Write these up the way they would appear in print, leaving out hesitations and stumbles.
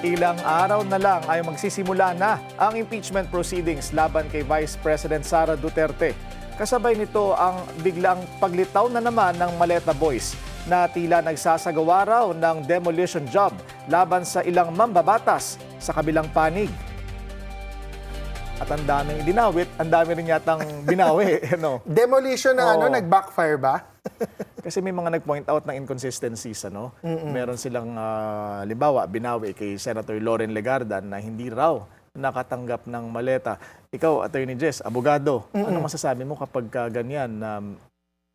Ilang araw na lang ay magsisimula na ang impeachment proceedings laban kay Vice President Sara Duterte. Kasabay nito ang biglang paglitaw na naman ng Maleta Boys na tila nagsasagawa raw ng demolition job laban sa ilang mambabatas sa kabilang panig. At ang daming idinawit, ang dami rin yatang binawi. Demolition na nag-backfire ba? Kasi may mga nag-point out ng inconsistencies. Meron silang, limbawa, binawi kay Senator Loren Legarda na hindi raw nakatanggap ng maleta. Ikaw, Attorney Jess, abogado, ano masasabi mo kapag ganyan na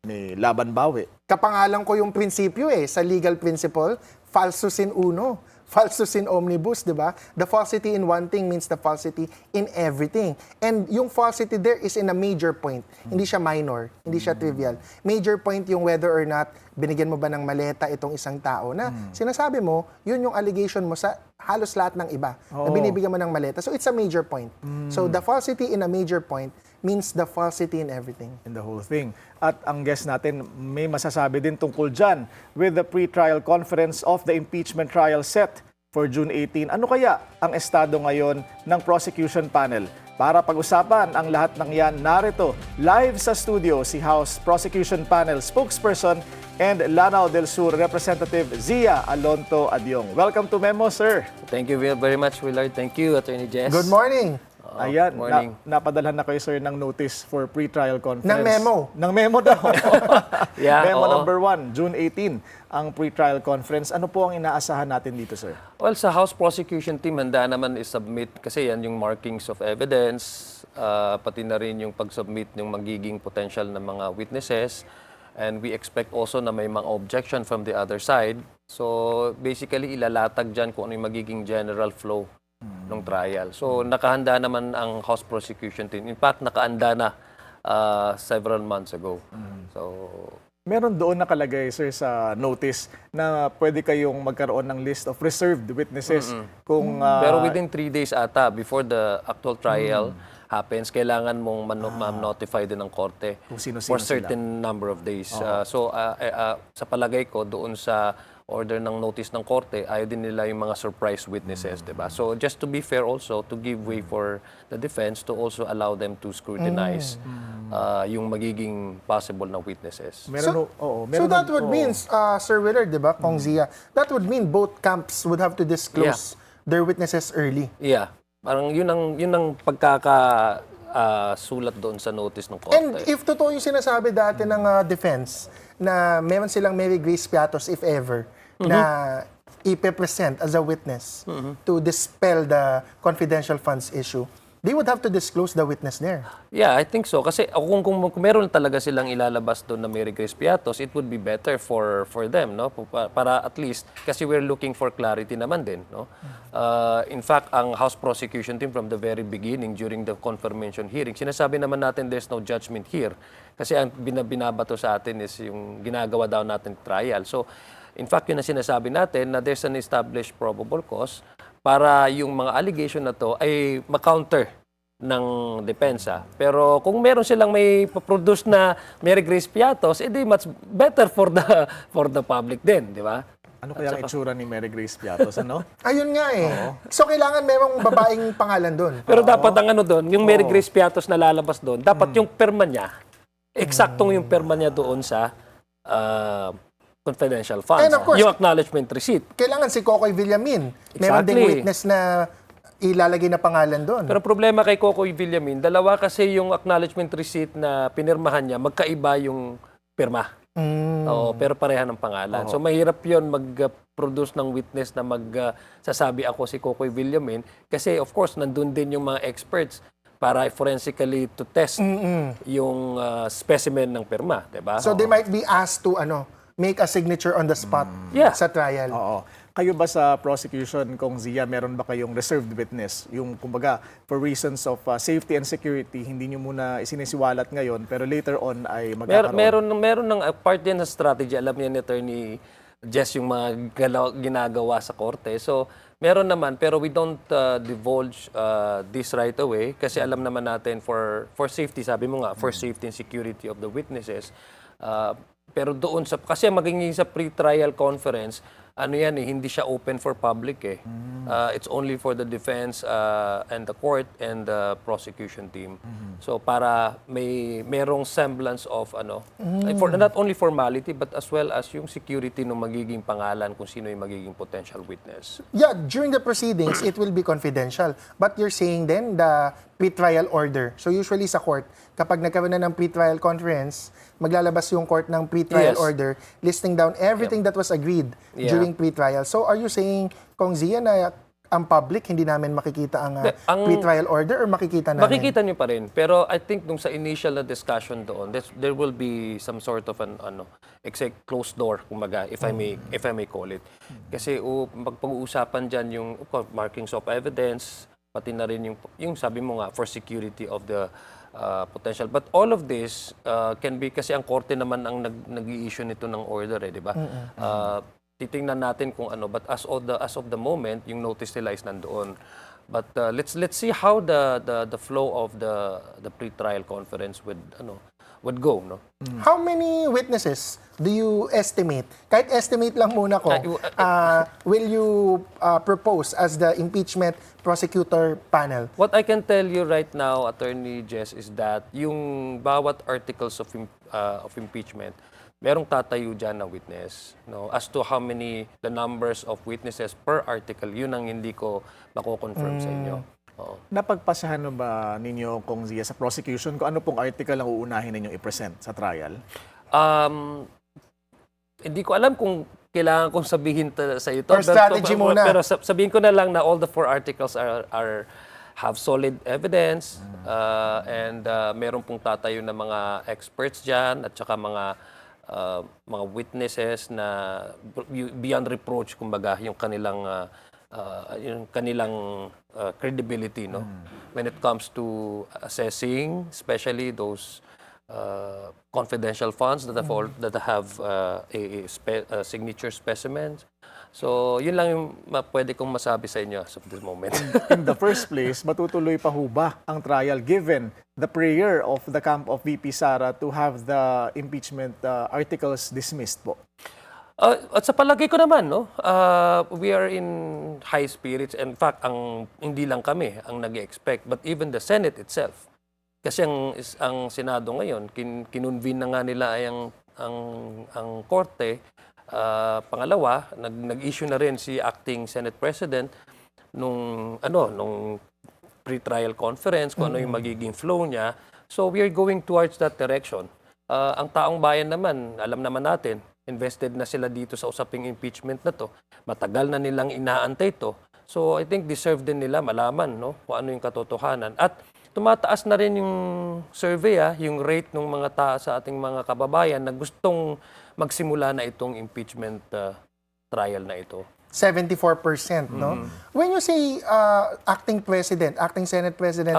may laban bawi? Kapangalan ko yung prinsipyo sa legal principle, falsus in uno. Falsus in omnibus, di ba? The falsity in one thing means the falsity in everything. And yung falsity there is in a major point. Hindi siya minor, hindi siya trivial. Major point yung whether or not binigyan mo ba ng maleta itong isang tao na sinasabi mo, yun yung allegation mo sa halos lahat ng iba na binibigyan mo ng maleta. So it's a major point. So the falsity in a major point means the falsity in everything. In the whole thing. At ang guest natin may masasabi din tungkol dyan with the pre-trial conference of the impeachment trial set for June 18. Ano kaya ang estado ngayon ng prosecution panel? Para pag-usapan ang lahat ng yan, narito live sa studio si House Prosecution Panel spokesperson and Lanao del Sur Representative Zia Alonto Adyong. Welcome to Memo, sir. Thank you very much, Willard. Thank you, Attorney Jess. Good morning. Ayan, morning. napadalhan na kayo, sir, ng notice for pre-trial conference. Ng memo. Ng memo daw. Yeah, memo oo. number 1, June 18, ang pre-trial conference. Ano po ang inaasahan natin dito, sir? Well, sa House Prosecution Team, handa naman i-submit kasi yan yung markings of evidence, pati na rin yung pag-submit ng magiging potential ng mga witnesses. And we expect also na may mga objection from the other side. So basically, ilalatag dyan kung ano yung magiging general flow ng trial. So nakahanda naman ang House Prosecution Team. In fact, nakaanda na several months ago. So Meron doon nakalagay, sir, sa notice na pwede kayong magkaroon ng list of reserved witnesses. Kung, pero within 3 days ata, before the actual trial happens, kailangan mong ma-notify din ng korte Kung sino-sino for certain number of days. Sa palagay ko, doon sa order ng notice ng korte, ayaw din nila yung mga surprise witnesses, diba? So just to be fair also, to give way for the defense to also allow them to scrutinize yung magiging possible na witnesses. meron, So that would mean, Sir Willard, di ba, Kong Zia, that would mean both camps would have to disclose their witnesses early. Yeah. Parang yun ang sulat doon sa notice ng korte. And if totoo yung sinasabi dati ng defense na meron silang Mary Grace Piatos, if ever, na ipe-present as a witness to dispel the confidential funds issue, they would have to disclose the witness there. Yeah, I think so. Kasi kung meron talaga silang ilalabas doon na Mary Grace Piatos, it would be better for them, no? Para at least, kasi we're looking for clarity naman din, no? In fact, ang House Prosecution Team from the very beginning, during the confirmation hearing, sinasabi naman natin there's no judgment here. Kasi ang binabato sa atin is yung ginagawa daw natin trial. So, in fact, yun ang sinasabi natin na there's an established probable cause para yung mga allegation na to ay ma-counter ng depensa. Pero kung meron silang may produce na Mary Grace Piatos, edi much better for the public din, di ba? ano kaya ang itsura ni Mary Grace Piatos, ano? Ayun nga So kailangan merong babaeng pangalan doon. Pero dapat ang ano doon, yung Mary Grace Piatos na lalabas doon, dapat yung perma niya, eksaktong yung perma niya doon sa confidential funds. And of course, yung acknowledgement receipt. Kailangan si Kokoy Villamin. Meron ding Exactly. witness na ilalagay na pangalan doon. Pero problema kay Kokoy Villamin, dalawa kasi yung acknowledgement receipt na pinirmahan niya, magkaiba yung pirma. Oo, pero pareha ng pangalan. So mahirap yun mag-produce ng witness na magsasabi ako si Kokoy Villamin kasi of course nandun din yung mga experts para forensically to test yung specimen ng pirma, 'di ba? So they might be asked to make a signature on the spot sa trial. Oo. Kayo ba sa prosecution, Kong Zia, meron ba kayong reserved witness? Yung, kumbaga, for reasons of safety and security, hindi nyo muna isinisiwalat ngayon, pero later on ay magkakaroon. Meron ng part din na strategy. Alam niya ni Attorney Jess yung mga ginagawa sa korte. So, meron naman, pero we don't divulge this right away kasi alam naman natin for safety, sabi mo nga, for safety and security of the witnesses, pero doon sa kasi magiging sa pre-trial conference, ano yan hindi siya open for public eh. It's only for the defense and the court and the prosecution team. So para merong semblance of for not only formality but as well as yung security ng magiging pangalan kung sino yung magiging potential witness. Yeah, during the proceedings, it will be confidential. But you're saying then the pre-trial order. So usually sa court, kapag nagkaroon na ng pre-trial conference, maglalabas yung court ng pre-trial Yes. order listing down everything that was agreed Yeah. during pre-trial. So are you saying, Kong Zia, na ang public hindi namin makikita ang ang- pre-trial order or makikita namin? Makikita nyo pa rin. Pero I think nung sa initial na discussion doon, there will be some sort of an exact closed door, kumbaga, if I may call it. Kasi pag-uusapan diyan yung markings of evidence, pati na rin yung sabi mo nga for security of the potential. But all of this can be kasi ang korte naman ang nag-i-issue nito ng order di ba? Titingnan natin kung but as of the moment yung notice nila is nandoon. But let's see how the flow of the pre-trial conference would go, no? How many witnesses do you estimate? Kahit estimate lang muna ko, will you propose as the impeachment prosecutor panel? What I can tell you right now, Attorney Jess, is that yung bawat articles of impeachment, merong tatayo dyan na witness. No? As to how many, the numbers of witnesses per article, yun ang hindi ko mako-confirm sa inyo. Oo. Napagpasahan na ba ninyo, Kong Zia, sa prosecution kung ano pong article ang uunahin ninyong i-present sa trial? Hindi ko alam kung kailangan kong sabihin sa ito. Or strategy muna. Pero sabihin ko na lang na all the 4 articles have solid evidence and meron pong tatayo na mga experts dyan at saka mga witnesses na beyond reproach, kumbaga, yung kanilang credibility, no? When it comes to assessing, especially those confidential funds that have a signature specimens. So, yun lang yung pwede kong masabi sa inyo as of this moment. In the first place, matutuloy pa ho ba ang trial given the prayer of the camp of VP Sara to have the impeachment articles dismissed po? At sa palagay ko naman, no, we are in high spirits. In fact, hindi lang kami ang nag-expect, but even the Senate itself. Kasi ang Senado ngayon, kinonvene na nga nila ay ang korte. Pangalawa, nag-issue na rin si acting Senate President nung pre-trial conference, kung ano yung magiging flow niya. So we are going towards that direction. Ang taong bayan naman, alam naman natin, invested na sila dito sa usaping impeachment na to. Matagal na nilang inaantay to. So I think deserve din nila malaman, no, kung ano yung katotohanan. At tumataas na rin yung survey, yung rate ng mga sa ating mga kababayan na gustong magsimula na itong impeachment trial na ito. 74%, no? When you say acting Senate President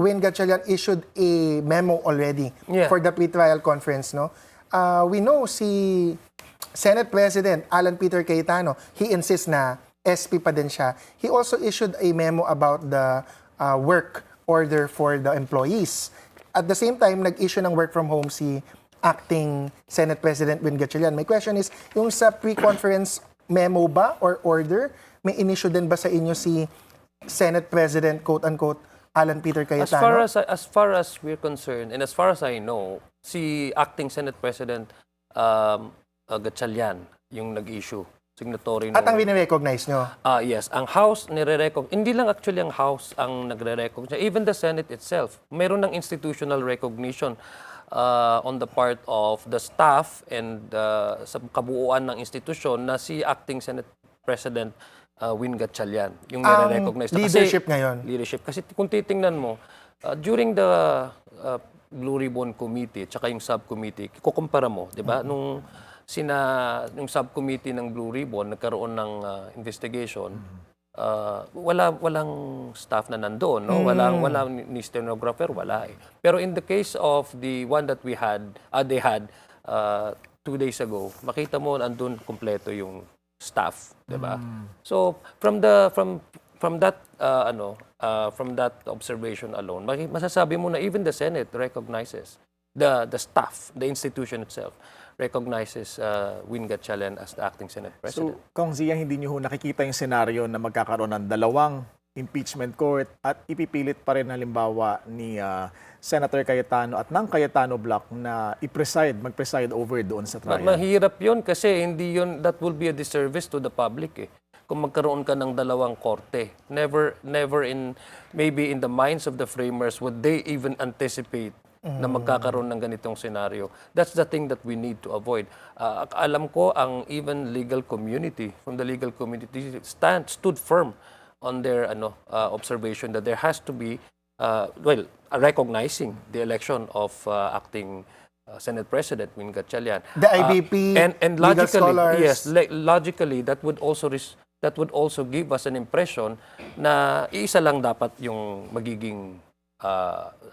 Win Gatchalian issued a memo already for the pre-trial conference, no? We know si Senate President Alan Peter Cayetano, he insists na SP pa din siya. He also issued a memo about the work order for the employees. At the same time, nag-issue ng work from home si acting Senate President Win Gatchalian. My question is, yung sa pre-conference memo ba or order, may in-issue din ba sa inyo si Senate President, quote-unquote, Alan Peter Cayetano? As far as we're concerned, and as far as I know, si acting Senate President Gatchalian yung nag-issue. Signatory At ang wini-recognize nyo? Yes. Ang House nire-recognize. Hindi lang actually ang House ang nagre-recognize. Even the Senate itself. Mayroon ng institutional recognition on the part of the staff and sa kabuuan ng institusyon na si acting Senate President Win Gatchalian. Yung nire-recognize. Leadership ngayon? Leadership. Kasi kung titingnan mo, during the Blue Ribbon Committee at saka yung subcommittee, kukumpara mo, di ba? Nung subcommittee ng Blue Ribbon nagkaroon ng investigation, walang staff na nandoon, no? Walang ni stenographer, wala eh. Pero in the case of the one that they had 2 days ago, makita mo andun kumpleto yung staff, 'di ba? So from that observation alone, masasabi mo na even the Senate recognizes the staff, the institution itself recognizes Win Gatchalian as the acting Senate President. So, Kong Zia, hindi niyo ho nakikita yung senaryo na magkakaroon ng dalawang impeachment court at ipipilit pa rin halimbawa ni Senator Cayetano at ng Cayetano block na mag-preside over doon sa trial? Mahirap yun kasi hindi yun, that will be a disservice to the public eh. Kung magkaroon ka ng dalawang korte. Never in, maybe in the minds of the framers would they even anticipate na magkakaroon ng ganitong senaryo. That's the thing that we need to avoid. Alam ko ang even legal community, from the legal community, stood firm on their observation that there has to be, recognizing the election of acting Senate President Win Gatchalian. The IBP, and legal logically, scholars. yes, logically that would also give us an impression na isa lang dapat yung magiging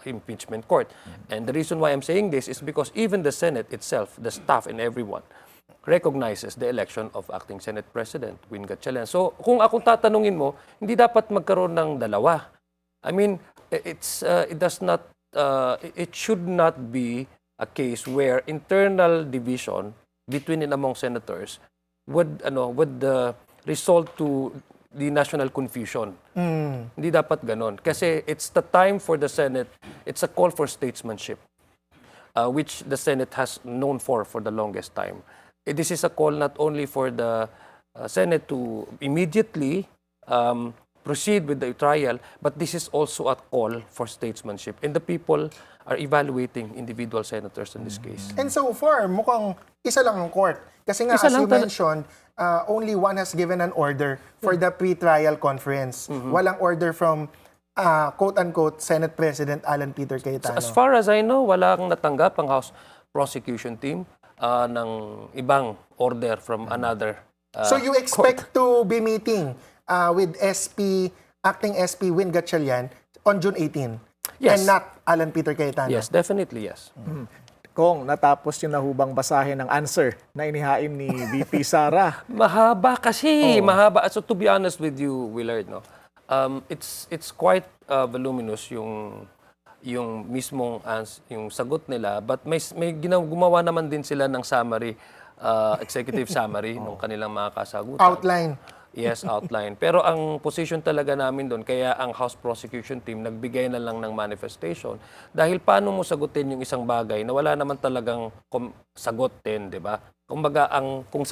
impeachment court. And the reason why I'm saying this is because even the Senate itself, the staff and everyone, recognizes the election of acting Senate President Win Gatchalian. So kung akong tatanungin mo, hindi dapat magkaroon ng dalawa. I mean, it should not be a case where internal division between and among senators would result to the national confusion. Hindi dapat ganon. Kasi it's the time for the Senate, it's a call for statesmanship, which the Senate has known for the longest time. This is a call not only for the Senate to immediately proceed with the trial, but this is also a call for statesmanship. And the people are evaluating individual senators in this case. And so far, mukhang isa lang ang court. Kasi nga, Isa as lang you mentioned, only one has given an order for the pre-trial conference. Walang order from, quote-unquote, Senate President Alan Peter Cayetano. As far as I know, wala kang natanggap ang House Prosecution Team ng ibang order from another So you expect to be meeting with acting SP Win Gatchalian on June 18? Yes. And not Alan Peter Cayetano? Yes, definitely yes. Kung natapos yung nahubang basahin ng answer na inihain ni VP Sara. Mahaba kasi, mahaba. So to be honest with you, Willard, no, it's quite voluminous yung mismong yung sagot nila, but may gumawa naman din sila ng summary, executive summary ng kanilang mga kasagutan. Outline. Yes, outline. Pero ang position talaga namin doon, kaya ang House Prosecution Team nagbigay na lang ng manifestation. Dahil paano mo sagutin yung isang bagay na wala naman talagang sagot din, di ba? Kumbaga, kung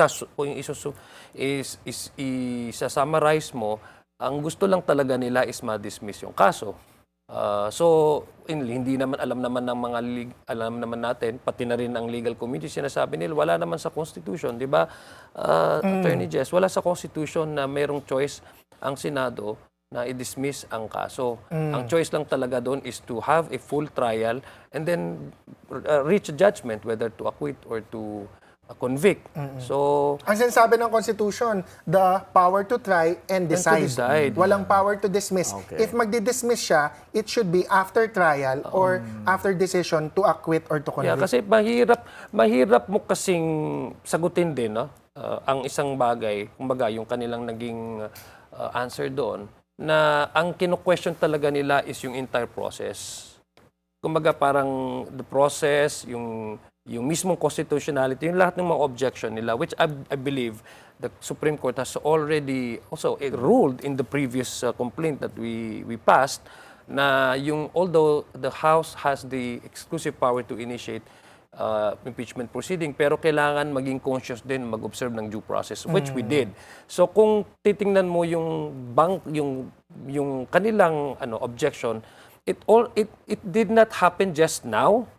isa-summarize mo, ang gusto lang talaga nila is ma-dismiss yung kaso. So, hindi naman alam naman natin, pati na rin ang legal committee, sinasabi nila, wala naman sa Constitution, di ba, Attorney Jess, wala sa Constitution na mayroong choice ang Senado na i-dismiss ang kaso. Ang choice lang talaga doon is to have a full trial and then reach a judgment whether to acquit or to convict. So, Ang sinasabi ng Constitution, the power to try and decide. Walang power to dismiss. Okay. If magdi-dismiss siya, it should be after trial or after decision to acquit or to convict. yeah, kasi mahirap mo kasing sagutin din, no? Ang isang bagay, kumbaga yung kanilang naging answer doon, na ang kino-question talaga nila is yung entire process. Kumbaga parang the process, yung mismong constitutionality, yung lahat ng mga objection nila, which I believe the Supreme Court has already also ruled in the previous complaint that we passed, na although the House has the exclusive power to initiate impeachment proceeding, pero kailangan maging conscious din mag-observe ng due process, which we did. So kung titingnan mo yung kanilang objection, it did not happen just now.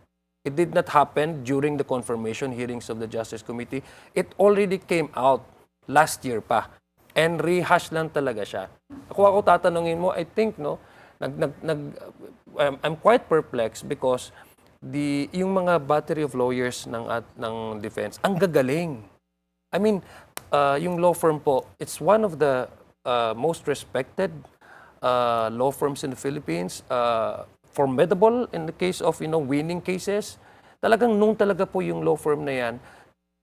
It did not happen during the confirmation hearings of the Justice Committee. It already came out last year pa. And rehash lang talaga siya. Kung ako tatanungin mo, I think, no, I'm quite perplexed because yung mga battery of lawyers ng defense, ang gagaling. I mean, yung law firm po, it's one of the most respected law firms in the Philippines. Formidable in the case of winning cases. Talagang talaga po yung law firm na yan,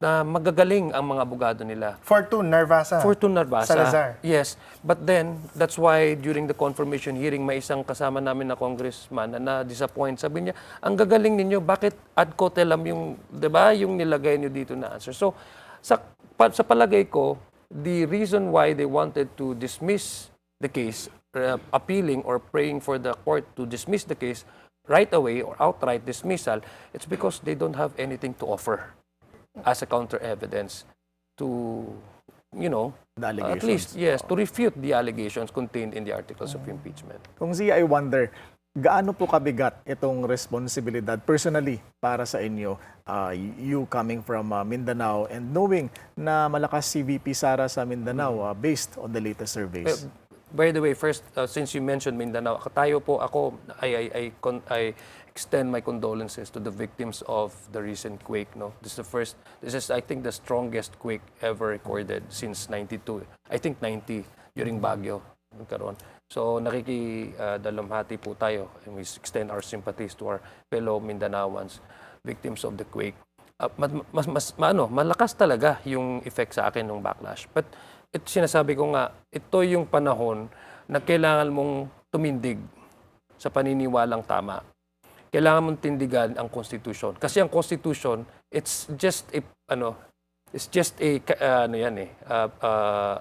na magagaling ang mga abogado nila. Fortune Narvasa. Fortune Narvasa. Salazar. Yes. But then, that's why during the confirmation hearing, may isang kasama namin na congressman na na-disappoint. Sabi niya, ang gagaling ninyo, bakit ad cotelem yung, di ba, yung nilagay niyo dito na answer. So, sa palagay ko, the reason why they wanted to dismiss the case, appealing or praying for the court to dismiss the case right away or outright dismissal, it's because they don't have anything to offer as a counter evidence to, The allegations. at least, yes, to refute the allegations contained in the articles of impeachment. Kung Zia, I wonder, gaano po kabigat itong responsibilidad personally para sa inyo, you coming from Mindanao and knowing na malakas si VP Sara sa Mindanao based on the latest surveys? By the way, first, since you mentioned Mindanao, I extend my condolences to the victims of the recent quake. No, this is I think the strongest quake ever recorded since '92. I think '90 during Baguio nagkaroon. So nakikidalamhati po tayo, and we extend our sympathies to our fellow Mindanaoans, victims of the quake. Malakas talaga yung effect sa akin ng backlash. But sinasabi ko nga, ito yung panahon na kailangan mong tumindig sa paniniwalang tama. Kailangan mong tindigan ang Constitution. Kasi ang Constitution, it's just a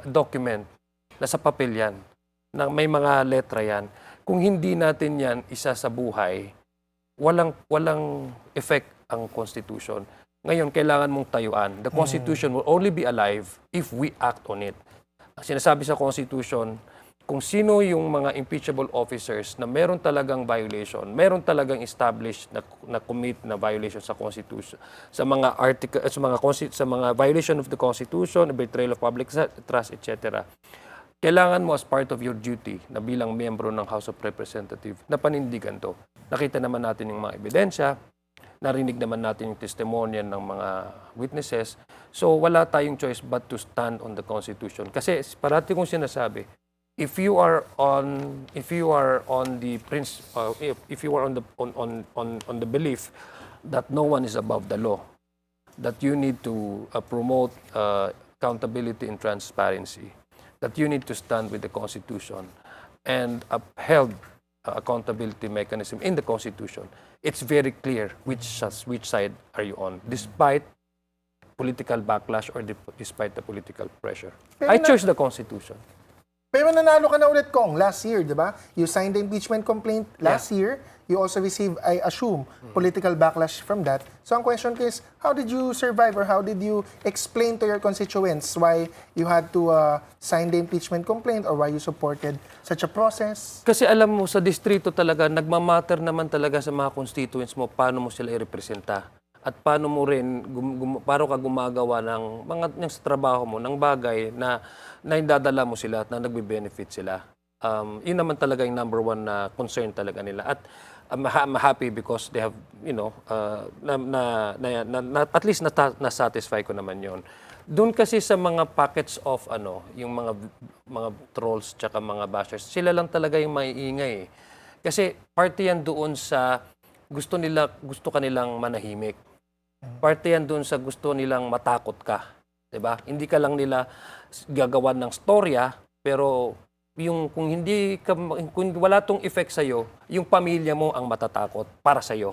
document. Nasa papel yan. Na may mga letra yan. Kung hindi natin yan isa sa buhay, walang effect ang Constitution. Ngayon, kailangan mong tayuan. The Constitution will only be alive if we act on it. Sinasabi sa Constitution, kung sino yung mga impeachable officers na meron talagang violation, meron talagang established na commit na violation sa Constitution, sa mga sa mga violation of the Constitution, betrayal of public trust, etc. Kailangan mo as part of your duty na bilang miyembro ng House of Representatives na panindigan to. Nakita naman natin yung mga ebidensya, narinig naman natin yung testimonya ng mga witnesses. So wala tayong choice but to stand on the Constitution. Kasi parati kong sinasabi, if you are on the belief that no one is above the law, that you need to promote accountability and transparency, that you need to stand with the Constitution and upheld accountability mechanism in the Constitution, it's very clear which side are you on, despite political backlash or despite the political pressure. I chose the Constitution. Pero nanalo ka na ulit, Kong, last year, di ba? You signed the impeachment complaint last year. You also received, I assume, political backlash from that. So ang question ko is, how did you survive or how did you explain to your constituents why you had to sign the impeachment complaint or why you supported such a process? Kasi alam mo, sa distrito talaga, nagmamatter naman talaga sa mga constituents mo paano mo sila i-representa. At paano mo rin, paano ka gumagawa ng sa trabaho mo, ng bagay na indadala mo sila at na nagbe-benefit sila. Yun naman talaga yung number one na concern talaga nila. At I'm happy because they have, at least na-satisfy ko naman yon. Doon kasi sa mga packets of yung mga trolls tsaka mga bashers, sila lang talaga yung maiingay. Kasi parte yan doon sa gusto kanilang manahimik. Parte yan doon sa gusto nilang matakot ka. 'Di ba? Hindi ka lang nila gagawan ng storya, pero kung wala tong effect sa iyo, yung pamilya mo ang matatakot para sa iyo.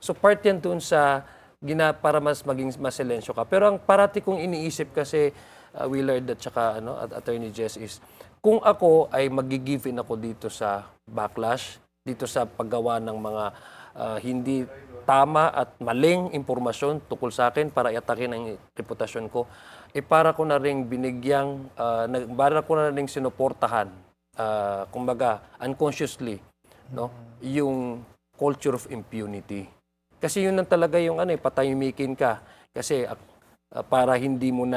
So part yan doon sa para mas maging masilensyo ka. Pero ang parati kong iniisip kasi Willard at saka at Attorney Jess is kung ako ay magi-give in ako dito sa backlash, dito sa paggawa ng mga hindi tama at maling impormasyon tungkol sa akin para iatakin ang reputasyon ko, para ko na rin para ko na rin sinuportahan, kumbaga, unconsciously, yung culture of impunity. Kasi yun lang talaga yung patahimikin ka. Kasi para hindi mo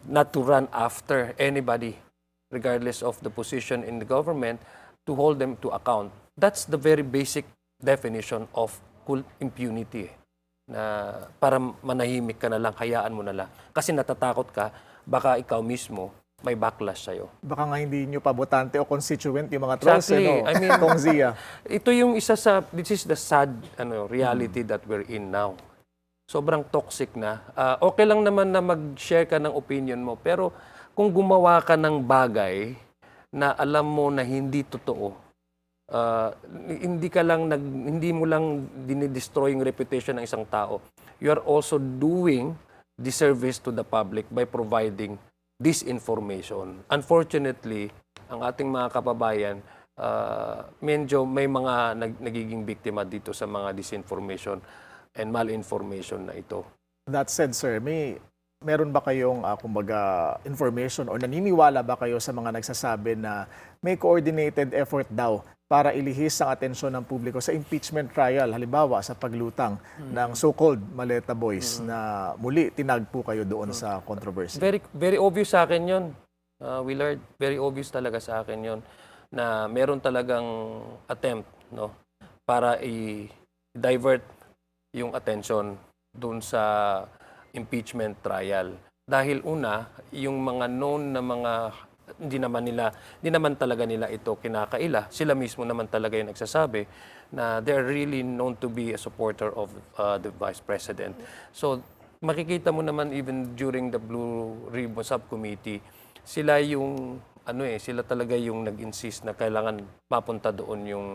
not to run after anybody, regardless of the position in the government, to hold them to account. That's the very basic definition of impunity. Na para manahimik ka na lang, hayaan mo na lang. Kasi natatakot ka, baka ikaw mismo may backlash sa'yo. Baka nga hindi nyo pa botante o constituent yung mga trolls, Exactly. I mean, Kong Zia. Ito yung this is the sad reality that we're in now. sobrang toxic na. Okay lang naman na mag-share ka ng opinion mo, pero kung gumawa ka ng bagay na alam mo na hindi totoo, hindi mo lang dinidestroy yung reputation ng isang tao. You are also doing disservice to the public by providing disinformation. Unfortunately, ang ating mga kababayan, medyo may mga nagiging biktima dito sa mga disinformation and malinformation na ito. That said, sir, meron ba kayong kumbaga information or naniniwala ba kayo sa mga nagsasabi na may coordinated effort daw para ilihis ang atensyon ng publiko sa impeachment trial, halimbawa sa paglutang ng so-called Maleta Boys na muli tinagpo kayo doon sa controversy? Very, very obvious sa akin yun, Willard. Very obvious talaga sa akin yun na meron talagang attempt, no, para i-divert yung attention doon sa impeachment trial. Dahil una, yung mga known na mga hindi naman talaga nila ito kinakaila. Sila mismo naman talaga yung nagsasabi na they're really known to be a supporter of the Vice President. So, makikita mo naman even during the Blue Ribbon Subcommittee, sila talaga yung nag-insist na kailangan mapunta doon yung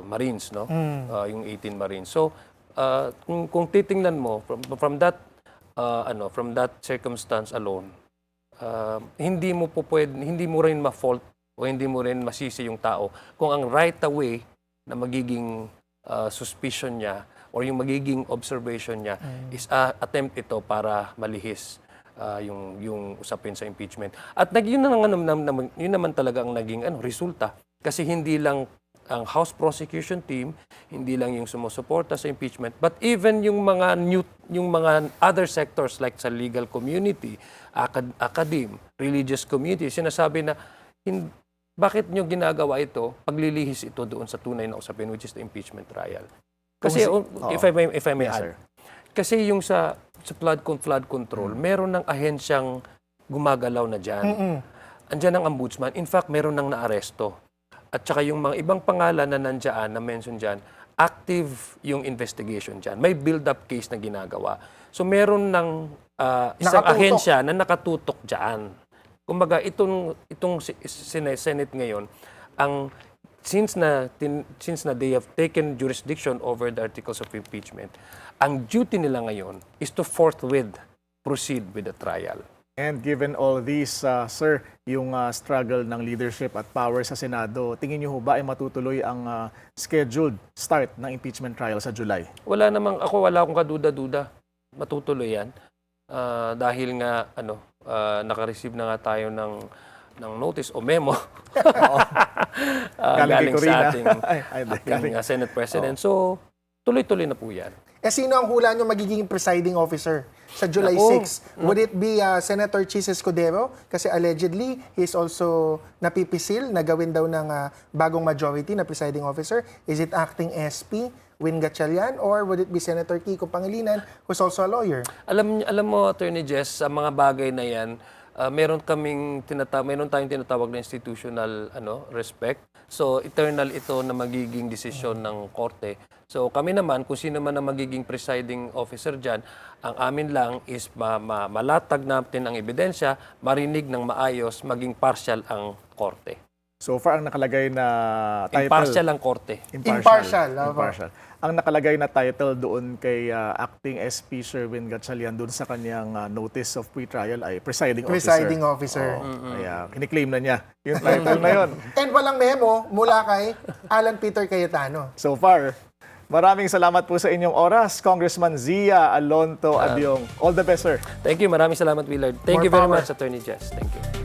Marines, no? Yung 18 Marines. So, kung titingnan mo from that circumstance alone, hindi mo rin ma-fault o hindi mo rin masisi yung tao kung ang right away na magiging suspicion niya or yung magiging observation niya is attempt ito para malihis yung usapin sa impeachment. At yun naman talaga ang naging resulta. Kasi hindi lang ang House Prosecution Team, hindi lang yung sumusuporta sa impeachment, but even yung mga other sectors like sa legal community, academe, religious community, sinasabi na bakit nyo ginagawa ito, paglilihis ito doon sa tunay na usapin, which is the impeachment trial. Kasi, if I may Yes, add, sir. kasi yung sa flood control, meron ng ahensyang gumagalaw na dyan. Andyan ang ombudsman. In fact, meron nang naaresto. At saka yung mga ibang pangalan na nandiyan, na mention dyan, active yung investigation dyan. May build-up case na ginagawa. So meron ng isang ahensya na nakatutok dyan. Kumbaga, itong Senate ngayon, since na they have taken jurisdiction over the articles of impeachment, ang duty nila ngayon is to forthwith proceed with the trial. And given all these, sir, yung struggle ng leadership at power sa Senado, tingin niyo ho ba ay matutuloy ang scheduled start ng impeachment trial sa July? Wala akong kaduda-duda. Matutuloy yan. Dahil nga, naka-receive na nga tayo ng notice o memo galing sa ating Senate President. So, tuloy-tuloy na po yan. Sino ang hula nyo magiging presiding officer sa July 6? Would it be Senator Chis Escudero? Kasi allegedly, he's also napipisil na gawin daw ng bagong majority na presiding officer. Is it acting SP, Win Gatchalian? Or would it be Senator Kiko Pangilinan, who's also a lawyer? Alam mo, Attorney Jess, sa mga bagay na yan, meron tayong tinatawag na institutional respect. So, eternal ito na magiging desisyon ng korte. So, kami naman, kung sino man ang magiging presiding officer dyan, ang amin lang is malatag natin ang ebidensya, marinig ng maayos, maging partial ang korte. So far, ang nakalagay na title... Impartial ang korte. Impartial. Ang nakalagay na title doon kay Acting SP Sherwin Gatchalian doon sa kanyang notice of pre-trial ay Presiding Officer. Kaya kiniklaim na niya yung title na yun. And walang memo mula kay Alan Peter Cayetano. So far, maraming salamat po sa inyong oras, Congressman Zia Alonto Abiong. All the best, sir. Thank you. Maraming salamat, Willard. Thank More you very power. much, Attorney Jess. Thank you.